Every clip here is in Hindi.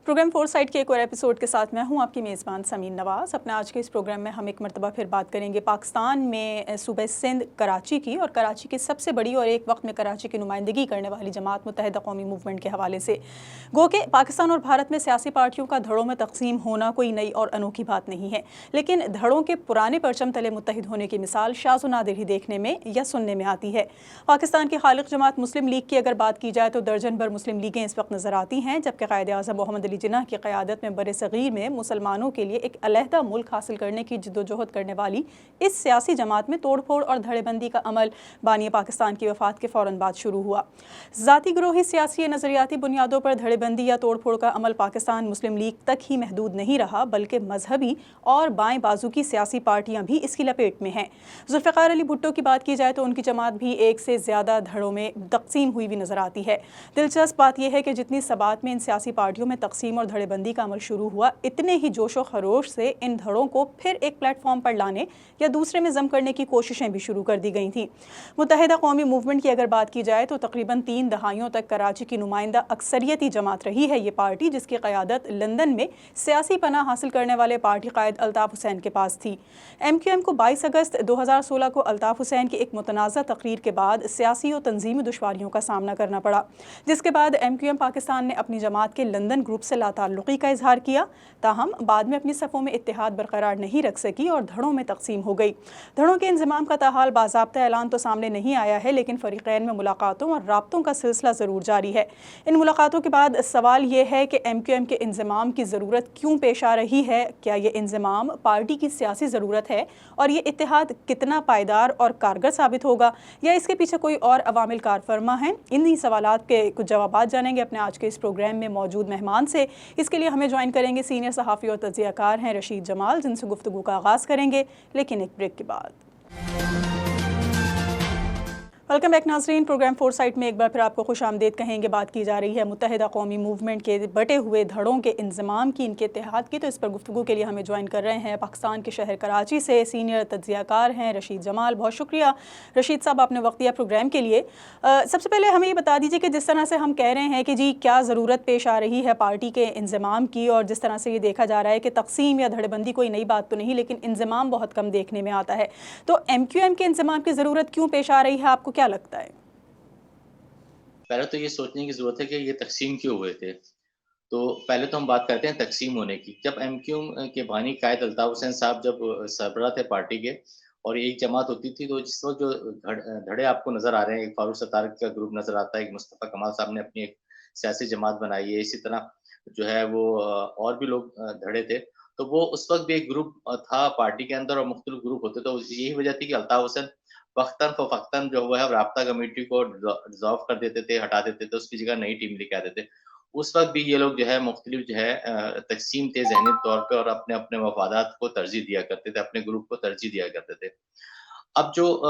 प्रोग्राम फोर साइड के एक और एपिसोड के साथ मैं हूं आपकी मेज़बान समीन नवाज़। अपने आज के इस प्रोग्राम में हम एक मरतबा फिर बात करेंगे पाकिस्तान में सूबे सिंध कराची की, और कराची की सबसे बड़ी और एक वक्त में कराची की नुमाइंदगी करने वाली जमात मुत्तहिदा कौमी मूवमेंट के हवाले से। गो के पाकिस्तान और भारत में सियासी पार्टियों का धड़ों में तकसीम होना कोई नई और अनोखी बात नहीं है, लेकिन धड़ों के पुराने परचम तले मुत्तहिद होने की मिसाल शाज़ व नादिर ही देखने में या सुनने में आती है। पाकिस्तान की खालिक जमात मुस्लिम लीग की अगर बात की जाए तो दर्जन भर मुस्लिम लीगें इस वक्त नजर आती हैं, जबकि कायद आज़म मोहम्मद अली जिन्ना की क़यादत में बरे सग़ीर में मुसलमानों के लिए एक अलहदा मुल्क हासिल करने की जद्दोजहद करने वाली इस सियासी जमात में तोड़ फोड़ और धड़ेबंदी का अमल बानी पाकिस्तान की वफ़ात के फ़ौरन बाद शुरू हुआ। ज़ाती ग्रोही सियासी नज़रियाती बुनियादों पर धड़ेबंदी या तोड़ फोड़ का अमल पाकिस्तान मुस्लिम लीग तक ही महदूद नहीं रहा, बल्कि मजहबी और बाएं बाजू की सियासी पार्टियां भी इसकी लपेट में हैं। जुल्फ़िकार अली भुट्टो की बात की जाए तो उनकी जमात भी एक से ज़्यादा धड़ों में तकसीम हुई भी नज़र आती है। दिलचस्प बात यह है कि जितनी सबात में इन सियासी पार्टियों में तकसीम और धड़ेबंदी का अमल शुरू हुआ, इतने ही जोश व खरोश से इन धड़ों को फिर एक प्लेटफॉर्म पर लाने या दूसरे में जम करने की कोशिशें भी शुरू कर दी गई थीं। मुत्तहिदा कौमी मूवमेंट की अगर बात की जाए तो तकरीबन 3 दहाइयों तक कराची की नुमाइंदा अक्सरियती जमात रही है ये पार्टी, जिसकी क़यादत लंदन में सियासी पनाह हासिल करने वाले पार्टी कायद अल्ताफ़ हुसैन के पास थी। MQM को 22 अगस्त 2016 को अल्ताफ़ हुसैन की एक मुतनाज़ा तकरीर के बाद सियासी और तंजीमी दुश्वारियों का सामना करना पड़ा, जिसके बाद MQM पाकिस्तान ने अपनी जमात के लंदन ग्रुप से लाताल्लुक़ी का इजहार किया। ताहम बाद में अपनी सफ़ों में इत्तेहाद बरकरार नहीं रख सकी और धड़ों में तकसीम हो गई। धड़ों के इंज़माम का ताहाल बाज़ाब्ता ऐलान तो सामने नहीं आया है, लेकिन फ़रीक़ैन में मुलाकातों और राब्तों का सिलसिला ज़रूर जारी है। इन मुलाकातों के बाद सवाल ये है कि MQM के इंज़माम की ज़रूरत क्यों पेश आ रही है? क्या ये इंज़माम पार्टी की सियासी ज़रूरत है और ये इत्तेहाद कितना पायदार और कारगर साबित होगा, या इसके पीछे कोई और अवामिल कार फरमा हैं? इन्हीं सवालात के कुछ जवाबात जानेंगे अपने आज के इस प्रोग्राम में मौजूद मेहमान से। इसके लिए हमें ज्वाइन करेंगे सीनियर सहाफ़ी और तज्ज़ियाकार हैं रशीद जमाल, जिनसे गुफ्तगू का आगाज़ करेंगे, लेकिन एक ब्रेक के बाद। वेलकम बैक नाज़रीन, प्रोग्राम फोर साइट में एक बार फिर आपको खुश आमदेद कहेंगे। बात की जा रही है मुत्तहिदा कौमी मूवमेंट के बटे हुए धड़ों के इंज़माम की, इनके इत्तेहाद की। तो इस पर गुफ्तगू के लिए हमें ज्वाइन कर रहे हैं पाकिस्तान के शहर कराची से सीनियर तज्ज़ियाकार हैं रशीद जमाल। बहुत शुक्रिया रशीद साहब, आपने वक्त दिया प्रोग्राम के लिए। सबसे पहले हमें ये बता दीजिए कि जिस तरह से हम कह रहे हैं कि जी क्या ज़रूरत पेश आ रही है पार्टी के इंज़माम की, और जिस तरह से ये देखा जा रहा है कि तकसीम या धड़ेबंदी कोई नई बात तो नहीं, लेकिन इंज़माम बहुत कम देखने में आता है, तो MQM के इंज़माम की ज़रूरत क्यों पेश आ रही है, आपको क्या लगता है? पहले तो ये सोचने की ज़रूरत है कि ये तक़सीम क्यों हुए थे। तो पहले तो हम बात करते हैं तक़सीम होने की। जब MQM के बानी कायद अल्ताफ़ हुसैन साहब जब सरबराह थे पार्टी के और एक जमात होती थी, तो जिस वक़्त जो धड़े आपको नज़र आ रहे हैं, एक फ़ारूक सत्तार का ग्रुप नज़र आता है, एक मुस्तफ़ा कमाल साहब ने अपनी एक सियासी जमात बनाई है, इसी तरह जो है वो और भी लोग धड़े थे। तो वो उस वक़्त भी एक ग्रुप था पार्टी के अंदर और मुख्तलिफ ग्रुप होते, तो यही वजह थी कि अल्ताफ़ हुसैन वक़्तन-फ़वक़्तन जो है राब्ता कमेटी को डिसॉल्व कर देते थे, हटा देते थे, उसकी जगह नई टीम लेके आते थे। उस वक़्त भी ये लोग जो है मुख्तलिफ जो है तक़सीम थे ज़हनी तौर पे और अपने-अपने मफ़ादात को तरजीह दिया करते थे, अपने ग्रुप को तरजीह दिया करते थे। अब जो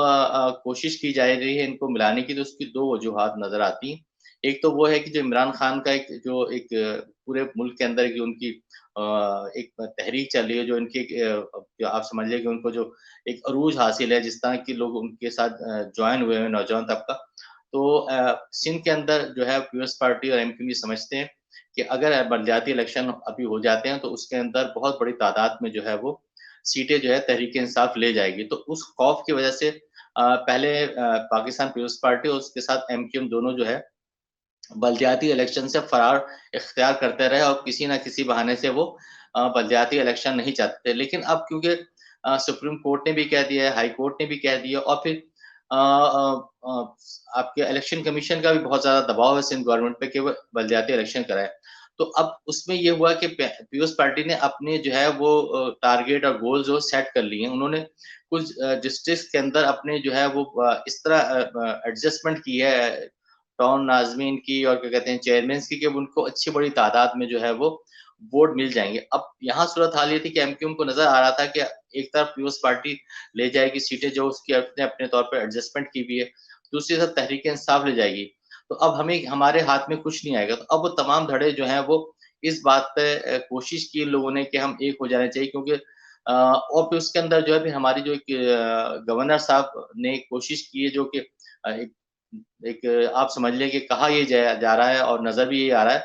कोशिश की जा रही है इनको मिलाने की, तो उसकी 2 वजूहात नज़र आती हैं। एक तो वो है कि जो इमरान खान का एक पूरे मुल्क के अंदर की उनकी एक तहरीक चल रही है, जो इनकी आप समझ लें कि उनको जो एक अरूज हासिल है, जिस तरह के लोग उनके साथ जॉइन हुए हैं नौजवान तबका। तो सिंध के अंदर जो है पीपल्स पार्टी और MQM ये समझते हैं कि अगर बलदियाती इलेक्शन अभी हो जाते हैं, तो उसके अंदर बहुत बड़ी तादाद में जो है वो सीटें जो है तहरीक-ए-इंसाफ ले जाएगी। तो उस खौफ की वजह से पहले पाकिस्तान पीपल्स पार्टी और उसके साथ MQM दोनों जो है बलदियाती इलेक्शन से फ़रार इख्तियार करते रहे और किसी न किसी बहाने से वो बलदियाती इलेक्शन नहीं चाहते थे। लेकिन अब क्योंकि सुप्रीम कोर्ट ने भी कह दिया है, हाई कोर्ट ने भी कह दिया और फिर आपके इलेक्शन कमीशन का भी बहुत ज़्यादा दबाव है सिंध गवर्नमेंट पे कि वो बलदियाती इलेक्शन कराए। तो अब उसमें ये हुआ कि पीपल्स पार्टी ने अपने जो है वो टारगेट और गोल जो सेट कर लिए हैं। उन्होंने कुछ डिस्ट्रिक्ट्स के अंदर अपने जो है वो इस तरह एडजस्टमेंट की है टाउन नाज़मीन की और क्या कहते हैं चेयरमैन्स की, कि उनको अच्छी बड़ी तादाद में जो है वो वोट मिल जाएँगे। अब यहाँ सूरत हाल ये थी कि MQM को नज़र आ रहा था कि एक तरफ पीपल्स पार्टी ले जाएगी सीटें जो उसकी अपने अपने तौर पे एडजस्टमेंट की हुई है, दूसरी तरफ तहरीक-ए-इंसाफ ले जाएगी। तो अब हमें हमारे हाथ में कुछ नहीं आएगा। तो अब वो तमाम धड़े जो हैं वो इस बात पे कोशिश की इन लोगों ने कि हम एक हो जाने चाहिए, क्योंकि और फिर उसके अंदर जो है फिर हमारी जो एक गवर्नर साहब ने कोशिश की है, जो कि एक एक आप समझ लें कि कहा ये जा रहा है और नज़र भी यही आ रहा है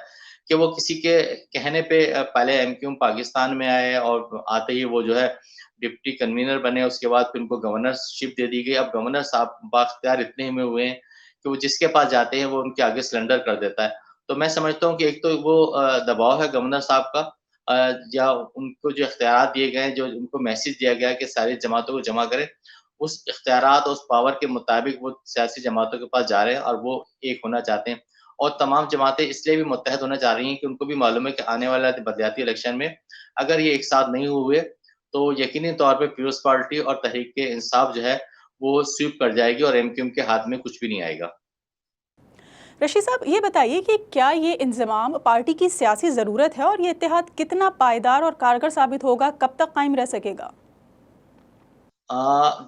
कि वो किसी के कहने पे पहले एमक्यूएम पाकिस्तान में आए और आते ही वो जो है डिप्टी कन्वीनर बने, उसके बाद फिर उनको गवर्नरशिप दे दी गई। अब गवर्नर साहब बाख्तियार इतने में हुए हैं कि वो जिसके पास जाते हैं वो उनके आगे सरेंडर कर देता है। तो मैं समझता हूँ कि एक तो वो दबाव है गवर्नर साहब का, या उनको जो इख्तियारात दिए गए हैं, जो उनको मैसेज दिया गया है कि सारी जमातों को जमा करें, उस इख्तियारात, उस पावर के मुताबिक वो सियासी जमातों के पास जा रहे हैं और वो एक होना चाहते हैं। और तमाम जमातें इसलिए भी मुत्तहद होना चाह रही हैं कि उनको भी मालूम है कि आने वाला बलदियाती इलेक्शन में अगर ये एक साथ नहीं हुए, तो यकीनी तौर पे पीपल्स पार्टी और तहरीक-ए-इंसाफ जो है, वो स्वीप कर जाएगी और एमक्यूएम के हाथ में कुछ भी नहीं आएगा। रशीद साहब, ये बताइए कि क्या ये इंज़माम पार्टी की सियासी ज़रूरत है और ये इत्तेहाद कितना पायदार और कारगर साबित होगा, कब तक कायम रह सकेगा?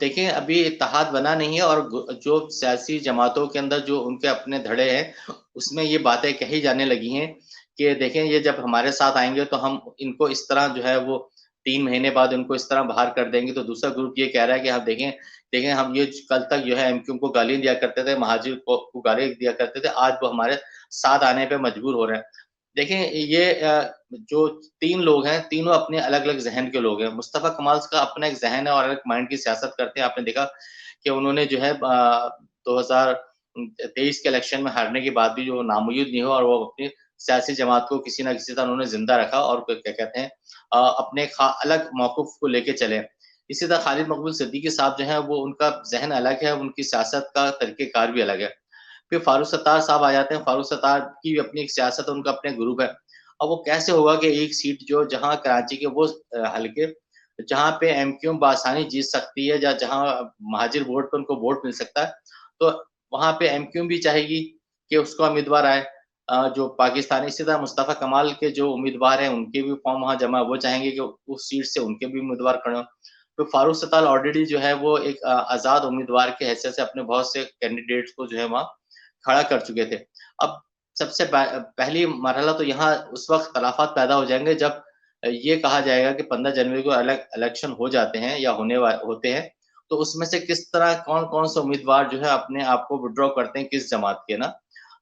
देखिए अभी इत्तेहाद बना नहीं है और जो सियासी जमातों के अंदर जो उनके अपने धड़े हैं, उसमें ये बातें कही जाने लगी हैं कि देखें ये जब हमारे साथ आएँगे तो हम इनको इस तरह जो है वो 3 महीने बाद इनको इस तरह बाहर कर देंगे। तो दूसरा ग्रुप ये कह रहा है कि आप देखें देखें हम ये कल तक जो है एमक्यूएम को गाली दिया करते थे, महाजिर को गाली दिया करते थे, आज वो हमारे साथ आने पे मजबूर हो रहे हैं। देखें ये जो 3 लोग हैं, तीनों अपने अलग-अलग ज़हन के लोग हैं। मुस्तफ़ा कमाल का अपना एक ज़हन है और अलग माइंड की सियासत करते हैं। आपने देखा कि उन्होंने जो है 2023 के इलेक्शन में हारने के बाद भी जो नामुमकिन नहीं हुआ और वो अपनी सियासी जमात को किसी न किसी तरह उन्होंने ज़िंदा रखा और क्या कहते हैं अपने अलग मौक़िफ़ को लेके चले। इसी तरह खालिद मकबूल सिद्दीकी साहब जो हैं वो उनका ज़हन अलग है, उनकी सियासत का तरीक़ेकार भी अलग है। फिर फारूक सत्तार साहब आ जाते हैं, फारूक सत्तार की भी अपनी एक सियासत है, उनका अपने ग्रुप है। अब वो कैसे होगा कि एक सीट जो जहाँ कराची के वो हल्के जहाँ पे एमक्यूएम बआसानी जीत सकती है या जहाँ महाजिर वोट पे उनको वोट मिल सकता है, तो वहाँ पे एमक्यूएम भी चाहेगी कि उसका उम्मीदवार आए। जो पाकिस्तानी इसी तरह मुस्तफ़ा कमाल के जो उम्मीदवार हैं, उनके भी फॉर्म वहाँ जमा वो चाहेंगे कि उस सीट से उनके भी उम्मीदवार खड़े हों। तो फारूक सत्तार ऑलरेडी जो है वो एक आज़ाद उम्मीदवार की हैसियत से अपने बहुत से कैंडिडेट्स को जो है वहाँ खड़ा कर चुके थे। अब सबसे पहली मरहला तो यहाँ उस वक़्त ख़िलाफ़ात पैदा हो जाएँगे जब ये कहा जाएगा कि 15 जनवरी को इलेक्शन हो जाते हैं या होते हैं, तो उसमें से किस तरह कौन-कौन से उम्मीदवार जो है अपने आप को विथड्रॉ करते हैं किस जमात के ना।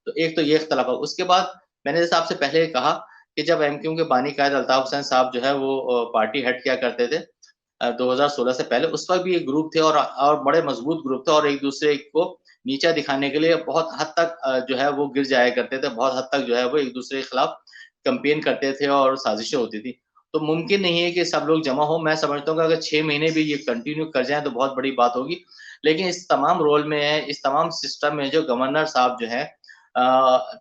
तो एक तो ये इख्तिलाफ़ है। उसके बाद मैंने जैसा आपसे पहले कहा कि जब एमक्यूएम के बानी कायद अल्ताफ़ हुसैन साहब जो है वो पार्टी हेड किया करते थे 2016 से पहले, उस वक़्त भी एक ग्रुप थे और बड़े मज़बूत ग्रुप थे और एक-दूसरे को नीचा दिखाने के लिए बहुत हद तक जो है वो गिर जाया करते थे, बहुत हद तक जो है वो एक-दूसरे के खिलाफ कैंपेन करते थे और साज़िशें होती थी। तो मुमकिन नहीं है कि सब लोग जमा हों, मैं समझता हूँ कि अगर 6 महीने भी ये कंटिन्यू कर जाएँ तो बहुत बड़ी बात होगी। लेकिन इस तमाम रोल में, इस तमाम सिस्टम में जो गवर्नर साहब जो हैं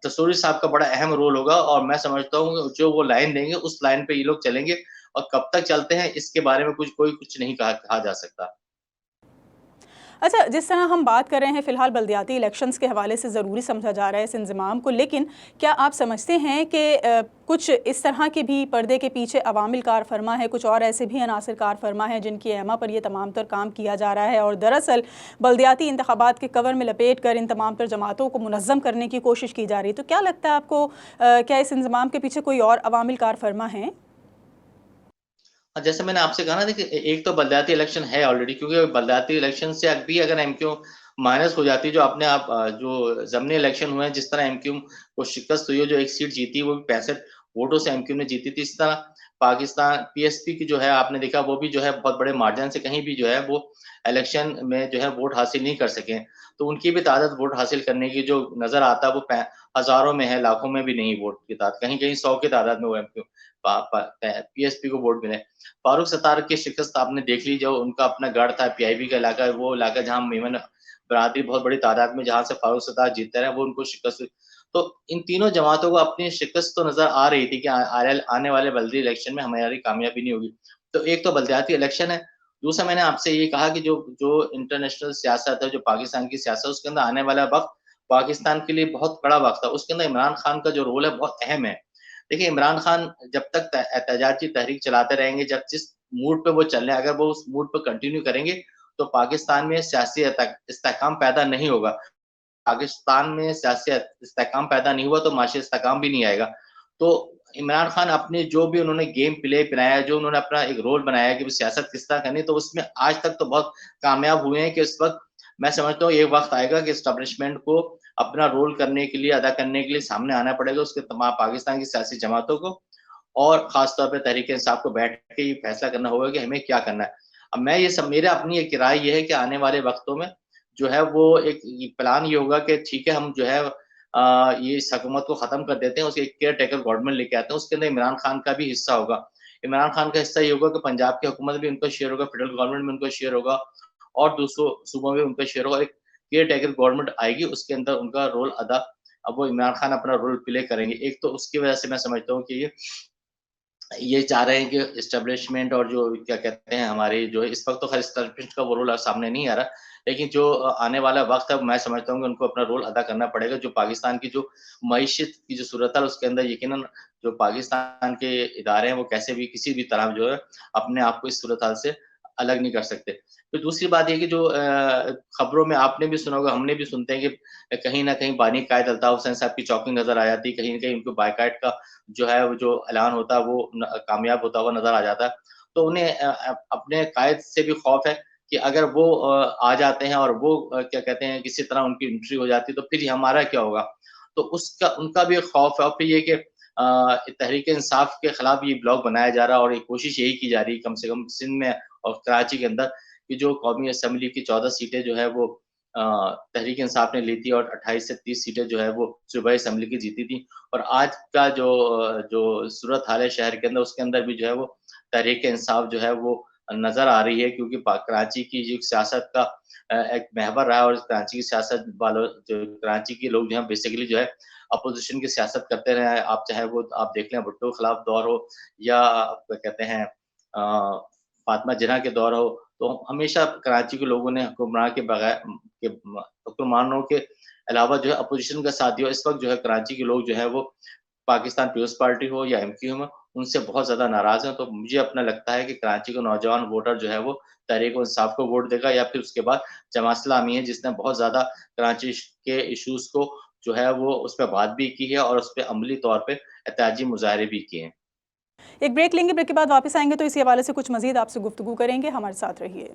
तसूरी साहब का बड़ा अहम रोल होगा और मैं समझता हूँ जो वो लाइन देंगे, उस लाइन पे ये लोग चलेंगे और कब तक चलते हैं इसके बारे में कुछ नहीं कहा जा सकता। अच्छा, जिस तरह हम बात कर रहे हैं फ़िलहाल बलदियाती इलेक्शंस के हवाले से ज़रूरी समझा जा रहा है इस इंज़माम को, लेकिन क्या आप समझते हैं कि कुछ इस तरह के भी पर्दे के पीछे अवामिल कार फरमा है, कुछ और ऐसे भी अनासिर कार फरमा है जिनकी एमा पर ये तमाम तर काम किया जा रहा है और दरअसल बलदियाती इंतखाबात के कवर में लपेट कर इन तमाम तर जमातों को मुनज़्ज़म करने की कोशिश की जा रही है? तो क्या लगता है आपको, क्या इस इंज़माम के पीछे कोई और अवामिल कार फरमा हैं? जैसे मैंने आपसे कहा ना देखिए एक तो बलदियाती इलेक्शन है ऑलरेडी क्योंकि बलदियाती इलेक्शन से अभी अगर एमक्यू माइनस हो जाती है जो अपने आप जो ज़मीनी इलेक्शन हुए हैं जिस तरह एमक्यू को शिकस्त हुई है जो एक सीट जीती वो भी 65 वोटों से एमक्यू ने जीती थी। इस तरह पाकिस्तान पीएसपी की जो है आपने देखा वो भी जो है बहुत बड़े मार्जिन से कहीं भी जो है वो इलेक्शन में जो है वोट हासिल नहीं कर सके। तो उनकी भी तादाद वोट हासिल करने की जो नज़र आता है वो हज़ारों में है, लाखों में भी नहीं वोट की तादाद, कहीं-कहीं 100 की तादाद में वो एमक्यू पा पा पीएसपी को वोट मिले। फारूक सत्तार की शिकस्त आपने देख ली जो उनका अपना गढ़ था पीआईबी का इलाका वो इलाका जहाँ मेमन बरादरी बहुत बड़ी तादाद में जहाँ से फारूक सत्तार जीतते रहे वो उनको शिकस्त हुई। तो इन तीनों जमातों को अपनी शिकस्त तो नज़र आ रही थी कि आने वाले बल्दी इलेक्शन में हमारी कामयाबी नहीं होगी। तो एक तो बल्दियाती इलेक्शन है, दूसरा मैंने आपसे ये कहा कि जो जो इंटरनेशनल सियासत है, जो पाकिस्तान की सियासत है उसके अंदर आने वाला वक़्त पाकिस्तान के लिए बहुत कड़ा वक़्त है। उसके अंदर इमरान खान का जो रोल है बहुत अहम है। देखिए इमरान खान जब तक एहतजाजी तहरीक चलाते रहेंगे, जब जिस मूड पे वो चल रहे हैं, अगर वो उस मूड पे कंटिन्यू करेंगे, तो पाकिस्तान में सियासी इस्तेहकाम पैदा नहीं होगा। पाकिस्तान में सियासी इस्तेहकाम पैदा नहीं हुआ, तो माशी इस्तेहकाम भी नहीं आएगा। तो इमरान खान अपने जो भी उन्होंने गेम प्ले बनाया है, जो उन्होंने अपना एक रोल बनाया है कि वो सियासत किस तरह करनी है, तो उसमें आज तक तो बहुत कामयाब हुए हैं कि इस वक़्त मैं समझता हूँ ये वक़्त आएगा कि एस्टेब्लिशमेंट को अपना रोल करने के लिए, अदा करने के लिए सामने आना पड़ेगा उसके तमाम पाकिस्तान की सियासी जमातों को, और ख़ास तौर पे तहरीक-ए-इंसाफ को बैठ के ये फैसला करना होगा कि हमें क्या करना है। अब मैं ये सब मेरा अपनी एक राय ये है कि आने वाले वक़्तों में जो है वो एक ये प्लान ये होगा कि ठीक है, हम जो है ये इस हुकूमत को ख़त्म कर देते हैं, उसकी एक केयर टेकर गवर्नमेंट लेके आते हैं, उसके अंदर इमरान खान का भी हिस्सा होगा। इमरान खान का हिस्सा ये होगा कि पंजाब की हुकूमत में उनका शेयर होगा, फेडरल गवर्नमेंट में उनका शेयर होगा और दूसरों सूबों में उनका शेयर होगा। एक केयर टेकर गवर्नमेंट आएगी, उसके अंदर उनका रोल अदा अब वो इमरान खान अपना रोल प्ले करेंगे। एक तो उसकी वजह से मैं समझता हूँ कि ये चाह रहे हैं कि एस्टेब्लिशमेंट और जो क्या कहते हैं हमारे जो इस वक़्त तो ख़ैर एस्टेब्लिशमेंट का वो रोल सामने नहीं आ रहा, लेकिन जो आने वाला वक़्त है मैं समझता हूँ कि उनको अपना रोल अदा करना पड़ेगा। जो पाकिस्तान की जो मईशत की जो सूरत है उसके अंदर यकीनन जो पाकिस्तान के इदारे हैं वो कैसे भी किसी भी तरह जो है अपने आप को इस सूरत-हाल से अलग नहीं कर सकते। फिर दूसरी बात ये कि जो खबरों में आपने भी सुना होगा, हमने भी सुनते हैं कि कहीं न कहीं बानी कायद अल्ताफ हुसैन साहब की चॉकिंग नज़र आ जाती है, कहीं न कहीं उनको बायकॉट का जो है वो जो ऐलान होता है वो कामयाब होता हुआ नज़र आ जाता है। तो उन्हें अपने कायद से भी खौफ है कि अगर वो आ जाते हैं और वो क्या कहते हैं किसी तरह उनकी एंट्री हो जाती है तो फिर हमारा क्या होगा? तो उसका उनका भी एक खौफ है और फिर ये कि तहरीक-ए-इंसाफ के खिलाफ ये ब्लॉक बनाया जा रहा है और ये कोशिश यही की जा रही है कम से कम सिंध में और कराची के अंदर कि जो कौमी असेंबली की 14 सीटें जो है वो तहरीक-ए-इंसाफ ने ली थी और 28 से 30 सीटें जो है वो सूबाई असेंबली की जीती थी। और आज का जो सूरत-हाल है शहर के अंदर, उसके अंदर भी जो है वो तहरीक-ए-इंसाफ जो है वो नज़र आ रही है क्योंकि कराची की जो सियासत का एक महवर रहा है और कराची की सियासत वालों जो कराची के लोग जो हैं बेसिकली जो है अपोज़िशन की सियासत करते रहे हैं। आप चाहे वो आप देख लें भुट्टो के खिलाफ दौर हो या क्या कहते हैं फातिमा जिन्ना के दौर हो, तो हमेशा कराची के लोगों ने हुक्मरान के बगैर के हुक्मरानों के अलावा जो है अपोज़िशन का साथ दिया। इस वक़्त जो है कराची के लोग जो है वो पाकिस्तान पीपल्स पार्टी हो या एमक्यूएम हो, उनसे बहुत ज़्यादा नाराज़ हैं। तो मुझे अपना लगता है कि कराची का नौजवान वोटर जो है वो तहरीक-ए-इंसाफ को वोट देगा या फिर उसके बाद जमात इस्लामी है जिसने बहुत ज़्यादा कराची के इश्यूज़ को जो है वो उस पे बात भी की है और उस पे अमली तौर पे एहतियाजी मुज़ाहरे भी किए हैं। एक ब्रेक लेंगे, ब्रेक के बाद वापस आएंगे तो इसी हवाले से कुछ मज़ीद आपसे गुफ्तगू करेंगे। हमारे साथ रहिए।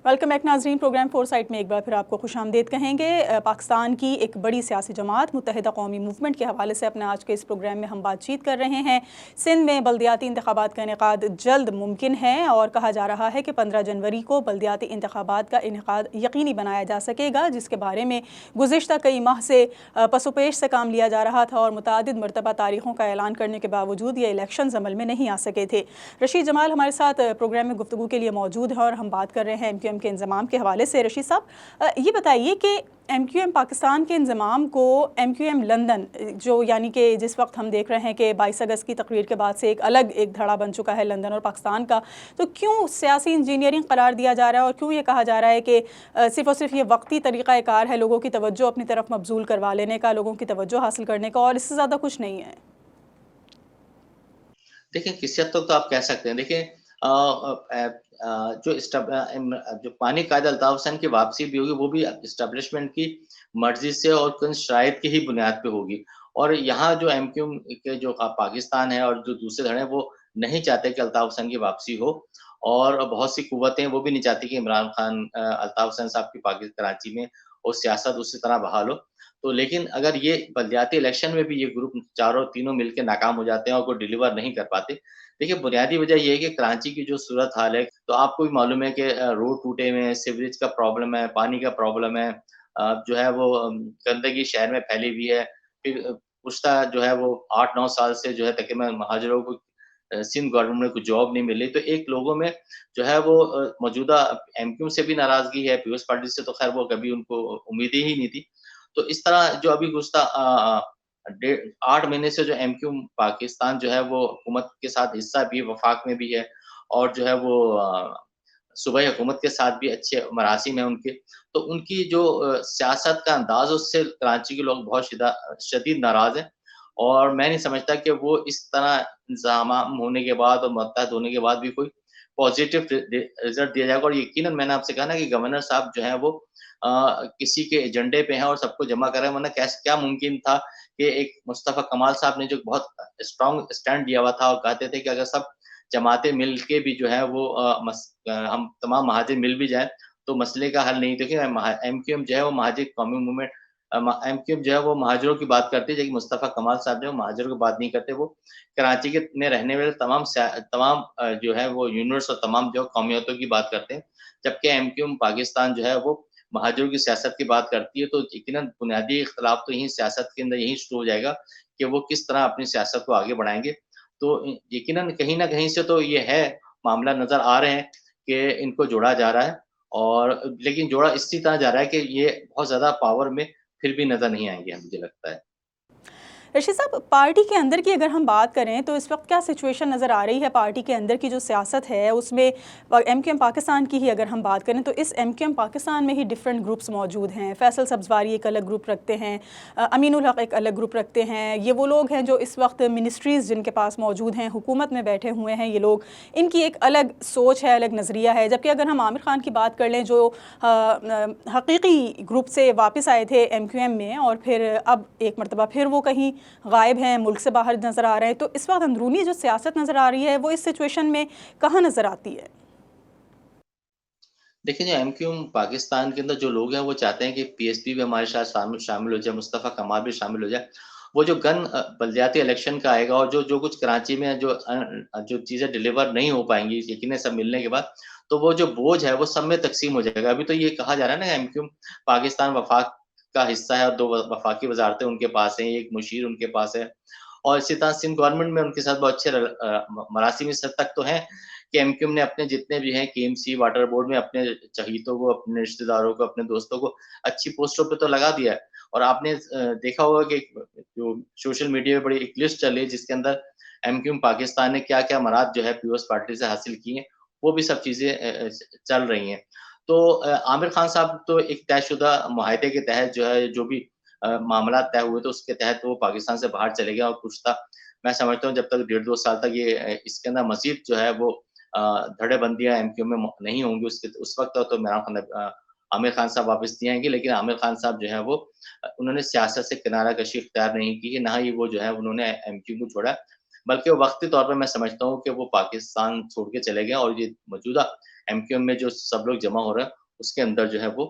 वेलकम बैक नाज़रीन, प्रोग्राम फोरसाइट में एक बार फिर आपको खुशामदीद कहेंगे। पाकिस्तान की एक बड़ी सियासी जमात मुत्तहिदा कौमी मूवमेंट के हवाले से अपने आज के इस प्रोग्राम में हम बातचीत कर रहे हैं। सिंध में बल्दियाती इंतखाबात का इनेकाद जल्द मुमकिन है और कहा जा रहा है कि 15 जनवरी को बल्दियाती इंतखाबात का इनेकाद यकीनी बनाया जा सकेगा, जिसके बारे में गुज़िश्ता कई माह से पसोपेश से काम लिया जा रहा था और मुतअद्दिद मरतबा तारीखों का ऐलान करने के बावजूद ये इलेक्शन अमल में नहीं आ सके थे। रशीद जमाल हमारे साथ प्रोग्राम में गुफ्तगू के लिए मौजूद है और हम बात कर रहे हैं एमक्यूएम के इंज़माम के हवाले से। रशीद साहब, ये बताइए कि एमक्यूएम पाकिस्तान के इंज़माम को एमक्यूएम लंदन जो यानी कि जिस वक्त हम देख रहे हैं कि 22 अगस्त की तकरीर के बाद से एक धड़ा बन चुका है लंदन और पाकिस्तान का, तो क्यों सियासी इंजीनियरिंग करार दिया जा रहा है और क्यों ये कहा जा रहा है कि सिर्फ़ और सिर्फ ये वक्ती तरीक़ा कार है लोगों की तवज्जो अपनी तरफ मबजूल करवा लेने का, लोगों की तवज्जो हासिल करने का, और इससे ज़्यादा कुछ नहीं है? देखिए, किसी हद तक तो आप कह सकते हैं। देखिए जो पानी कायद अल्ताफ हुसैन की वापसी भी होगी, वो भी एस्टेब्लिशमेंट की मर्ज़ी से और कुछ शराइत की ही बुनियाद पे होगी। और यहाँ जो एमक्यूएम के जो पाकिस्तान है और जो दूसरे धड़े हैं, वो नहीं चाहते कि अल्ताफ हुसैन की वापसी हो और बहुत सी कुव्वतें वो भी नहीं चाहती कि इमरान खान अल्ताफ हुसैन साहब की कराची में और सियासत उसी तरह बहाल हो। तो लेकिन अगर ये बल्दियाती इलेक्शन में भी ये ग्रुप चारों तीनों मिलके नाकाम हो जाते हैं और कोई डिलीवर नहीं कर पाते। देखिए, बुनियादी वजह ये है कि कराची की जो सूरत-हाल है, तो आपको भी मालूम है कि रोड टूटे हुए हैं, सीवरेज का प्रॉब्लम है, पानी का प्रॉब्लम है। जो है वो गंदगी शहर में फैली हुई है। फिर पुश्ता जो है वो 8-9 साल से जो है तकरीबन महाजरों को सिंध गवर्नमेंट में कोई जॉब नहीं मिली। तो एक लोगों में जो है वो मौजूदा एमक्यूएम से भी नाराज़गी है, पीपल्स पार्टी से तो ख़ैर वो कभी उनको उम्मीदें ही नहीं थी। तो इस तरह जो अभी गुज़श्ता 8 महीने से जो एमक्यूएम पाकिस्तान जो है वो हुकूमत के साथ हिस्सा भी है, वफ़ाक में भी है और जो है वो सूबाई हुकूमत के साथ भी अच्छे मरासिम हैं उनके। तो उनकी जो सियासत का अंदाज़ उससे कराची के लोग बहुत शदीद नाराज़ हैं और मैं नहीं समझता कि वो इस तरह इंतज़ाम होने के बाद और मुत्तहद होने के बाद भी कोई पॉज़िटिव रिज़ल्ट दिया जाएगा। और यकीनन मैंने आपसे कहा ना कि गवर्नर साहब जो हैं वो किसी के एजेंडे पे हैं और सबको जमा कर रहे हैं, वरना क्या मुमकिन था कि एक मुस्तफ़ा कमाल साहब ने जो बहुत स्ट्रॉन्ग स्टैंड लिया हुआ था और कहते थे कि अगर सब जमातें मिल के भी जो है वो हम तमाम महाजिर मिल भी जाएँ, तो मसले का हल नहीं। देखिए एमक्यूएम जो है वो महाजिर कौमी मूवमेंट एमक्यूएम जो है वो महाजिरों की बात करती है, जबकि मुस्तफ़ा कमाल साहब जो है महाजिरों की बात नहीं करते। वो कराची के में रहने वाले तमाम जो है वो यूनिट्स और तमाम जो कौमियतों की बात करते हैं। जबकि एमक्यूएम पाकिस्तान जो है वो महाजिरों की सियासत की बात करती है। तो यकीनन बुनियादी इख्तिलाफ तो यहीं सियासत के अंदर यहीं शुरू हो जाएगा कि वो किस तरह अपनी सियासत को आगे बढ़ाएँगे। तो यकीनन कहीं न कहीं से तो ये है, मामला नज़र आ रहे हैं कि इनको जोड़ा जा रहा है, और लेकिन जोड़ा इसी तरह जा रहा है कि ये बहुत ज़्यादा पावर में फिर भी नज़र नहीं आएँगे, मुझे लगता है। रशीद साहब, पार्टी के अंदर की अगर हम बात करें तो इस वक्त क्या सिचुएशन नज़र आ रही है पार्टी के अंदर की जो सियासत है उसमें? एमक्यूएम पाकिस्तान की ही अगर हम बात करें तो इस एमक्यूएम पाकिस्तान में ही डिफरेंट ग्रुप्स मौजूद हैं। फैसल सब्ज़वारी एक अलग ग्रुप रखते हैं, अमीनुल हक एक अलग ग्रुप रखते हैं। ये वो लोग हैं जो इस वक्त मिनिस्ट्रीज़ जिनके पास मौजूद हैं, हुकूमत में बैठे हुए हैं ये लोग, इनकी एक अलग सोच है, अलग नज़रिया है। जबकि अगर हम आमिर खान की बात कर लें जो हकीकी ग्रुप से वापस आए थे एमक्यूएम में, और फिर अब एक मरतबा फिर वो कहीं गायब हैं, मुल्क से बाहर नज़र आ रहे हैं, तो इस वक्त अंदरूनी जो सियासत नज़र आ रही है वो इस सिचुएशन में कहाँ नज़र आती है? देखिए, जो एमक्यूएम पाकिस्तान के अंदर जो लोग हैं, वो चाहते हैं कि पीएसपी भी हमारे साथ शामिल हो जाए, मुस्तफ़ा कमाल भी शामिल हो जाए। वो जो बलदियाती इलेक्शन का आएगा, और जो जो कुछ कराची में जो चीज़ें डिलीवर नहीं हो पाएँगी यकीनन सब मिलने के बाद, तो वो जो बोझ है वो सब में तक़सीम हो जाएगा। अभी तो ये कहा जा रहा है ना, एमक्यूएम पाकिस्तान वफ़ाक का हिस्सा है और 2 वफ़ाकी वज़ारतें उनके पास हैं, एक मुशीर उनके पास है, और इसी तरह सिंध गवर्नमेंट में उनके साथ बहुत अच्छे मरासिम इस हद तक तो हैं कि एमक्यूएम ने अपने जितने भी हैं केएमसी, वाटर बोर्ड में अपने चहीतों को, अपने रिश्तेदारों को, अपने दोस्तों को अच्छी पोस्टों पे तो लगा दिया है। और आपने देखा होगा कि जो सोशल मीडिया पे बड़ी एक लिस्ट चली है जिसके अंदर एमक्यूएम पाकिस्तान ने क्या-क्या मराद जो है पीओएस पार्टी से हासिल किए हैं, वो भी सब चीज़ें चल रही हैं। तो आमिर खान साहब तो एक तयशुदा मुआहदे के तहत जो है, जो भी मामला तय हुए थे उसके तहत वो पाकिस्तान से बाहर चले गए, और कुछ था, मैं समझता हूँ जब तक 1.5-2 साल तक ये इसके अंदर मज़ीद जो है वो धड़ेबंदियाँ एमक्यूएम में नहीं होंगी, उस वक़्त तो इमरान खान आमिर खान साहब वापस नहीं आएँगे। लेकिन आमिर खान साहब जो है वो उन्होंने सियासत से किनारा-कशी इख्तियार नहीं की है, ना ही वो जो है उन्होंने एमक्यूएम को छोड़ा है। बल्कि वो वक़्ती तौर पे मैं समझता हूँ कि वो पाकिस्तान छोड़ के चले गए, और ये मौजूदा एमक्यूएम में जो सब लोग जमा हो रहे हैं, उसके अंदर जो है वो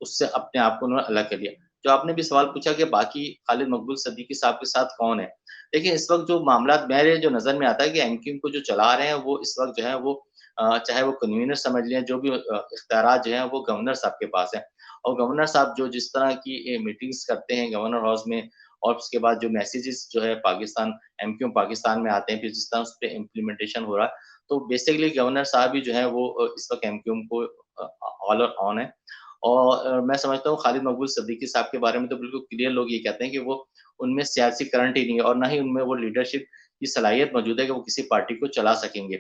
उससे अपने आप को उन्होंने अलग कर लिया। जो आपने भी सवाल पूछा कि बाकी खालिद मकबूल सिद्दीकी साहब के साथ कौन है? देखिए, इस वक़्त जो मामलात मेरे जो नज़र में आता है कि एमक्यूएम को जो चला रहे हैं, वो इस वक़्त जो है वो चाहे वो कन्वीनर समझ लें, जो भी इख्तियारात जो हैं वो गवर्नर साहब के पास हैं। और गवर्नर साहब जो जिस तरह की मीटिंग्स करते हैं गवर्नर हाउस में, और उसके बाद जो मैसेजेस जो है पाकिस्तान एमक्यूएम पाकिस्तान में आते हैं, फिर जिस तरह उस पे इम्प्लीमेंटेशन हो रहा है, तो बेसिकली गवर्नर साहब ही जो है वो इस वक़्त एमक्यूएम को ऑल ऑन है। और मैं समझता हूँ खालिद मकबूल सिद्दीकी साहब के बारे में तो बिल्कुल क्लियर लोग ये कहते हैं कि वो उनमें सियासी करंट ही नहीं है, और ना ही उनमें वो लीडरशिप की सलाहियत मौजूद है कि वो किसी पार्टी को चला सकेंगे।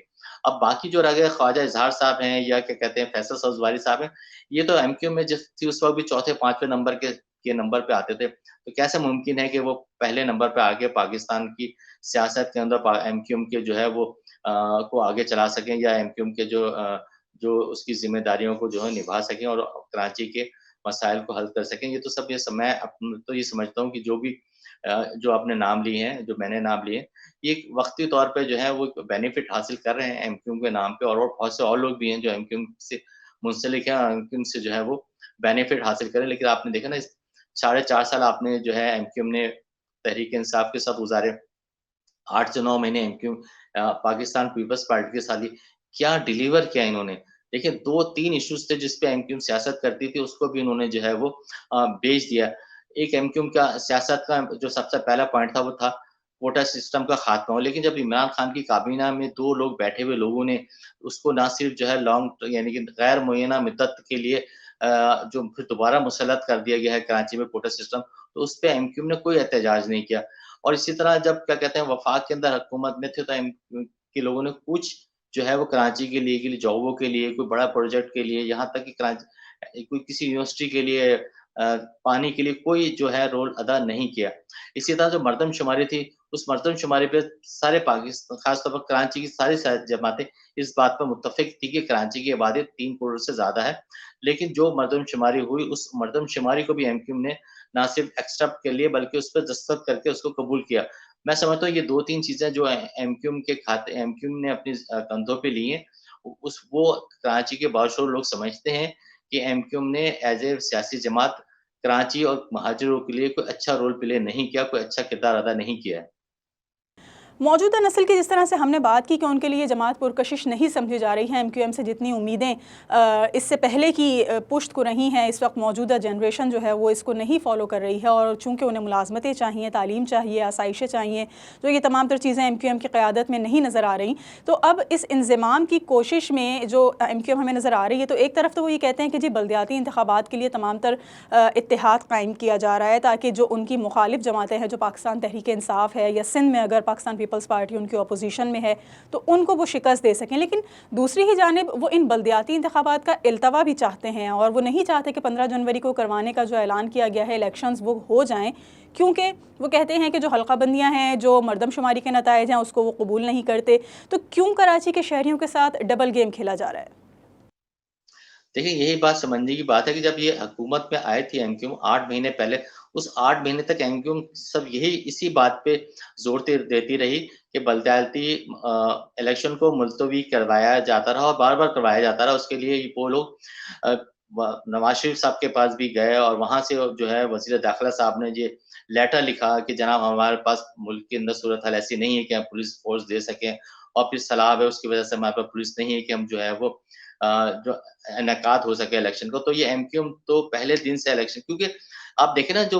अब बाकी जो रह गए ख्वाजा इज़हार साहब हैं, या क्या कहते हैं फैसल सब्ज़वारी साहब हैं, ये तो एमक्यूएम में जब थी उस वक़्त भी चौथे, 5वें नंबर के नंबर पे आते थे। तो कैसे मुमकिन है कि वो पहले नंबर पे आके पाकिस्तान की सियासत के अंदर एमक्यूएम के जो है वो को आगे चला सकें, या एमक्यूएम के जो उसकी ज़िम्मेदारियों को जो है निभा सकें, और कराची के मसाइल को हल कर सकें। ये तो सब ये मैं तो ये समझता हूँ कि जो भी जो आपने नाम लिए हैं, जो मैंने नाम लिए हैं, ये एक वक़्ती तौर पे जो है वो बेनिफिट हासिल कर रहे हैं एमक्यूएम के नाम पे, और बहुत से और लोग भी हैं जो एमक्यूएम से मुंसलिक हैं, और एमक्यूएम से जो है वो बेनिफिट हासिल कर रहे हैं। लेकिन आपने देखा ना, इस साढ़े 4 साल आपने जो है एमक्यूएम ने तहरीक-ए-इंसाफ के साथ गुज़ारे। 8 से 9 महीने एमक्यू पाकिस्तान पीपल्स पार्टी के साथ ही क्या डिलीवर किया इन्होंने। देखिए 2-3 इश्यूज़ थे जिस पे एमक्यूएम सियासत करती थी, उसको भी इन्होंने जो है वो बेच दिया। एक एमक्यूएम का सियासत का जो सबसे पहला पॉइंट था वो था कोटा सिस्टम का खात्मा। लेकिन जब इमरान खान की काबीना में 2 लोग बैठे हुए लोगों ने उसको ना सिर्फ जो है यानी कि गैर मुअय्यना मुद्दत के लिए जो फिर दोबारा मुसल्लत कर दिया गया है कराची में कोटा सिस्टम, तो उस पे एमक्यूएम ने कोई एहतजाज नहीं किया। और इसी तरह जब क्या कहते हैं वफ़ाक के अंदर हुकूमत में थे, तो के लोगों ने कुछ जो है वो कराची के लिए जॉबों के लिए, कोई बड़ा प्रोजेक्ट के लिए, यहाँ तक कि कोई किसी यूनिवर्सिटी के लिए पानी के लिए कोई जो है रोल अदा नहीं किया। इसी तरह जो मरदमशुमारी थी, उस मरदमशुमारी पे सारे ख़ास तौर पर कराची की सारी जमातें इस बात पर मुत्तफ़िक थी कि कराची की आबादी 3 करोड़ से ज़्यादा है। लेकिन जो मरदमशुमारी हुई, उस मरदमशुमारी को भी एमक्यूएम ने ना सिर्फ एक्सेप्ट कर लिया, बल्कि उस पे दस्तखत करके उसको कबूल किया। मैं समझता हूँ ये 2-3 चीज़ें जो एमक्यूएम ने अपनी कंधों पे ली हैं, वो कराची के बाशूर लोग समझते हैं कि एमक्यूएम ने एज़ ए सियासी जमात कराची और महाजिरों के लिए कोई अच्छा रोल प्ले नहीं किया, कोई अच्छा किरदार अदा नहीं किया है। मौजूदा नस्ल की जिस तरह से हमने बात की कि उनके लिए जमात पुरकशिश नहीं समझी जा रही है, एमक्यूएम से जितनी उम्मीदें इससे पहले की पुश्त को रही हैं, इस वक्त मौजूदा जनरेशन जो है वो इसको नहीं फॉलो कर रही है और चूँकि उन्हें मुलाजमतें चाहिए, तालीम चाहिए, आसाइशें चाहिए, तो ये तमाम तर चीज़ें एमक्यूएम की क़यादत में नहीं नज़र आ रही। तो अब इस इंज़माम की कोशिश में जो एमक्यूएम हमें नज़र आ रही है, तो एक तरफ तो वो ये कहते हैं कि जी बल्दियाती इंतखाबात के लिए तमाम तर इत्तेहाद कायम किया जा रहा है ताकि जो उनकी मुखालिफ जमातें हैं, जो पाकिस्तान तहरीक इंसाफ है या सिंध में अगर पाकिस्तान पीपल्स पार्टी उनकी अपोजिशन में है तो उनको वो शिकस्त दे सकें। लेकिन दूसरी ही जानिब वो इन बल्दियाती इंतखाबात का इल्तवा भी चाहते हैं और वो नहीं चाहते कि 15 जनवरी को करवाने का जो ऐलान किया गया है इलेक्शंस वो हो जाएं, क्योंकि वो कहते हैं कि जो हल्का बंदियाँ हैं, जो मरदमशुमारी के नताइज हैं, उसको वो कबूल नहीं करते। तो क्यों कराची के शहरियों के साथ डबल गेम खेला जा रहा है? देखिए, यही बात समझने की बात है कि जब ये हुकूमत में आई थी एमक्यूएम 8 महीने पहले, उस 8 महीने तक एमक्यूएम सब यही इसी बात पे ज़ोर देती रही कि बल्दियाती इलेक्शन को मुलतवी करवाया जाता रहा और बार-बार करवाया जाता रहा। उसके लिए वो लोग अ, नवाज़ शरीफ साहब के पास भी गए और वहाँ से जो है वज़ीर दाखिला साहब ने ये लेटर लिखा कि जनाब हमारे पास मुल्क के अंदर सूरत हाल ऐसी नहीं है कि हम पुलिस फ़ोर्स दे सकें और फिर सलाब है उसकी वज़ह से हमारे पास पुलिस नहीं है कि हम जो है वो जो इनेकाद हो सके इलेक्शन को। तो ये एमक्यूएम तो पहले दिन से इलेक्शन क्योंकि आप देखें ना जो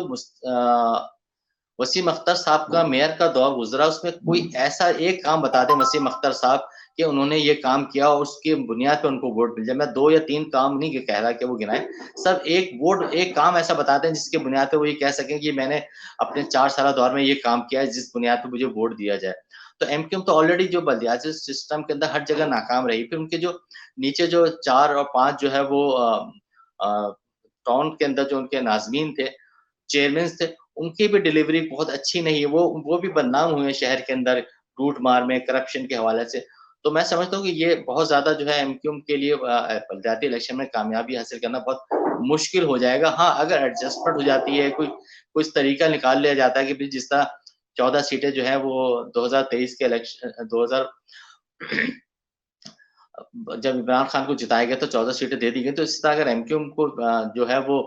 वसीम अख्तर साहब का मेयर का दौर गुज़रा उसमें कोई ऐसा एक काम बता दें वसीम अख्तर साहब कि उन्होंने ये काम किया और उसकी बुनियाद पे उनको वोट मिल जाए। मैं 2 या 3 काम नहीं कह रहा कि वो गिनाएँ। सब एक काम ऐसा बता दें जिसकी बुनियाद पे वो ये कह सकें कि मैंने अपने 4 साला दौर में ये काम किया है जिस बुनियाद पे मुझे वोट दिया जाए। तो एमक्यूएम तो ऑलरेडी जो बल्दियाती सिस्टम के अंदर हर जगह नाकाम रही। फिर उनके जो नीचे जो 4 और 5 जो है वो अ, टाउन के अंदर जो उनके नाज़मीन थे, चेयरमैन्स थे, उनकी भी डिलीवरी बहुत अच्छी नहीं है। वो भी बदनाम हुए हैं शहर के अंदर लूट-मार में, करप्शन के हवाले से। तो मैं समझता हूँ कि ये बहुत ज़्यादा जो है एमक्यूएम के लिए बल्दियाती इलेक्शन में कामयाबी हासिल करना बहुत मुश्किल हो जाएगा। हाँ, अगर एडजस्टमेंट हो जाती है, कुछ तरीका निकाल लिया जाता है कि भई जिस तरह 14 सीटें जो हैं वो 2023 के 2000 जब इमरान खान को जिताया गया तो 14 सीटें दे दी गई, तो इसी तरह अगर एमक्यूएम को जो है वो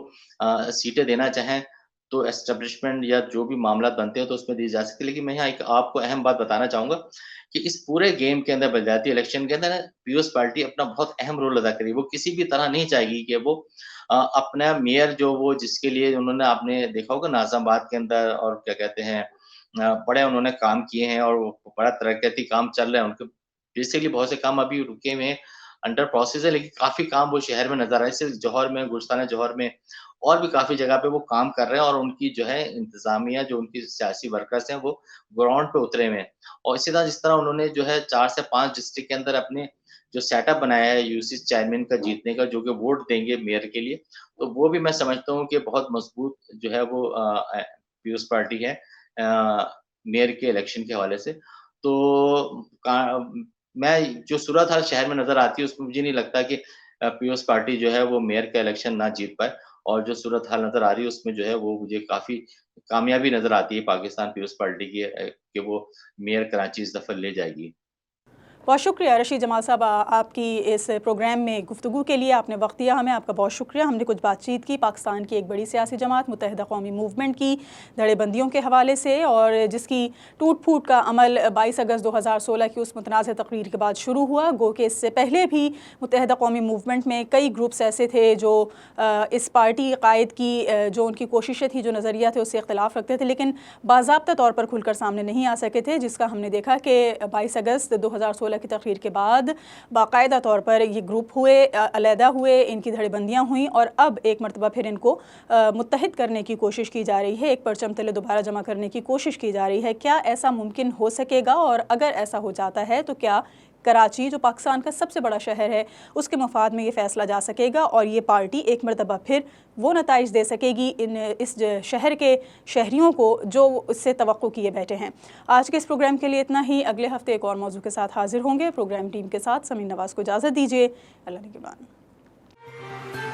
सीटें देना चाहें, तो एस्टेब्लिशमेंट या जो भी मामलात बनते हैं तो उसमें दी जा सकती है। लेकिन मैं यहाँ एक आपको अहम बात बताना चाहूँगा कि इस पूरे गेम के अंदर बल्दियाती इलेक्शन के अंदर ना पीपल्स पार्टी अपना बहुत अहम रोल अदा करी। वो किसी भी तरह नहीं चाहेगी कि वो अपना मेयर जो वो जिसके लिए उन्होंने आपने देखा होगा नाज़िमाबाद के अंदर और क्या कहते हैं बड़े उन्होंने काम किए हैं और वो बड़ा तरक्याती काम चल रहे हैं उनके बेसिकली बहुत से काम अभी रुके हुए हैं, अंडर प्रोसेस है लेकिन काफ़ी काम वो शहर में नज़र आए, सिर्फ़ जौहर में, गुलिस्तान जौहर में और भी काफ़ी जगह पे वो काम कर रहे हैं और उनकी जो है इंतज़ामिया जो उनकी सियासी वर्कर्स हैं वो ग्राउंड पे उतरे हुए हैं। और इसी तरह जिस तरह उन्होंने जो है 4 से 5 डिस्ट्रिक्ट के अंदर अपने जो सेटअप बनाया है यूसी चेयरमैन का जीतने का जो कि वोट देंगे मेयर के लिए, तो वो भी मैं समझता हूँ कि बहुत मज़बूत जो है वो पीपल्स पार्टी है मेयर के इलेक्शन के हवाले से। तो का मैं जो सूरत हाल शहर में नज़र आती है उसमें मुझे नहीं लगता कि पीपल्स पार्टी जो है वो मेयर का इलेक्शन ना जीत पाए और जो सूरत हाल नज़र आ रही है उसमें जो है वो मुझे काफ़ी कामयाबी नज़र आती है पाकिस्तान पीपल्स पार्टी की कि वो मेयर कराची इस दफ़ा ले जाएगी। बहुत शुक्रिया रशीद जमाल साहब, आपकी इस प्रोग्राम में गुफ्तगू के लिए आपने वक्त दिया हमें, आपका बहुत शुक्रिया। हमने कुछ बातचीत की पाकिस्तान की एक बड़ी सियासी जमात मुत्तहिदा कौमी मूवमेंट की धड़ेबंदियों के हवाले से और जिसकी टूट फूट का अमल 22 अगस्त 2016 की उस मुतनाज़ तकरीर के बाद शुरू हुआ। गो कि इससे पहले भी मुत्तहिदा कौमी मूवमेंट में कई ग्रुप्स ऐसे थे जो इस पार्टी कायद की जो उनकी कोशिशें थी, जो नज़रिया थे उससे इख्तलाफ रखते थे, लेकिन बाज़ाब्ता तौर पर खुलकर सामने नहीं आ सके थे, जिसका हमने देखा कि 22 अगस्त 2016 की तकरीर के बाद बाकायदा तौर पर ये ग्रुप हुए, अलहदा हुए, इनकी धड़ेबंदियाँ हुई और अब एक मरतबा फिर इनको मुत्तहिद करने की कोशिश की जा रही है, एक परचम तले दोबारा जमा करने की कोशिश की जा रही है। क्या ऐसा मुमकिन हो सकेगा और अगर ऐसा हो जाता है तो क्या कराची जो पाकिस्तान का सबसे बड़ा शहर है उसके मफाद में ये फ़ैसला जा सकेगा और ये पार्टी एक मरतबा फिर वो नताइज दे सकेगी इस शहर के शहरियों को जो इससे तवक्को किए बैठे हैं। आज के इस प्रोग्राम के लिए इतना ही। अगले हफ्ते एक और मौजू के साथ हाजिर होंगे। प्रोग्राम टीम के साथ समीन नवाज़ को इजाज़त दीजिए। अल्लाह निगहबान।